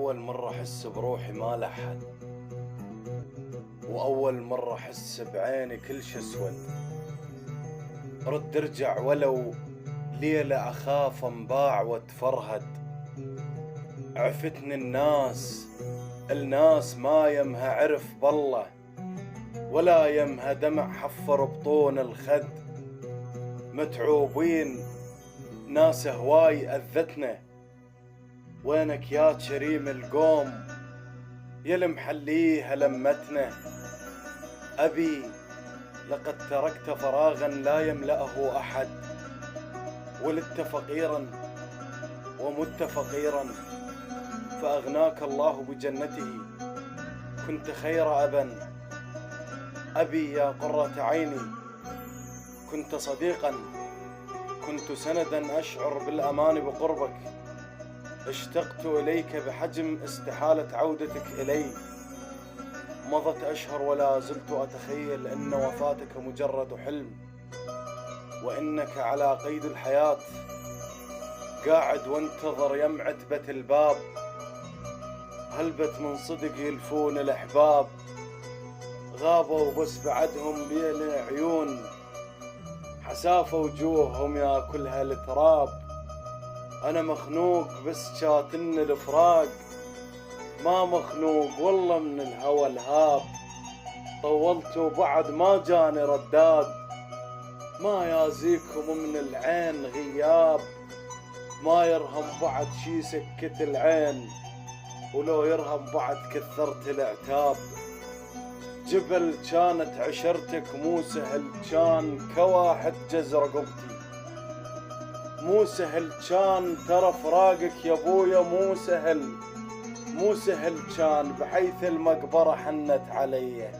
أول مرة أحس بروحي ما لحد، وأول مرة أحس بعيني كل شي أسود. رد ارجع ولو ليلة أخاف انباع واتفرهد. عفتني الناس ما يمها عرف بالله، ولا يمها دمع حفر بطون الخد. متعوبين ناس هواي أذتنا، وينك يا كريم القوم يا المحليها لمتنا. أبي لقد تركت فراغا لا يملأه أحد، ولدت فقيرا ومت فقيرا، فأغناك الله بجنته. كنت خير أبا، أبي يا قرة عيني. كنت صديقا، كنت سندا أشعر بالأمان بقربك. اشتقت إليك بحجم استحالة عودتك إلي. مضت أشهر ولا زلت أتخيل أن وفاتك مجرد حلم، وإنك على قيد الحياة قاعد وانتظر يم عتبة الباب. هلبت من صدق يلفون الأحباب، غابوا بس بعدهم بين عيون. حسافة وجوههم ياكلها التراب. أنا مخنوق بس شاتن الفراق، ما مخنوق والله من الهوى الهاب. طولت وبعد ما جاني رداد، ما يازيكم من العين غياب. ما يرهم بعد شي سكت العين، ولو يرهم بعد كثرت العتاب. جبل كانت عشرتك مو سهل، كان كواحد جز رقبتي. مو سهل كان ترى فراقك يا ابويا، مو سهل كان، بحيث المقبرة حنت علي.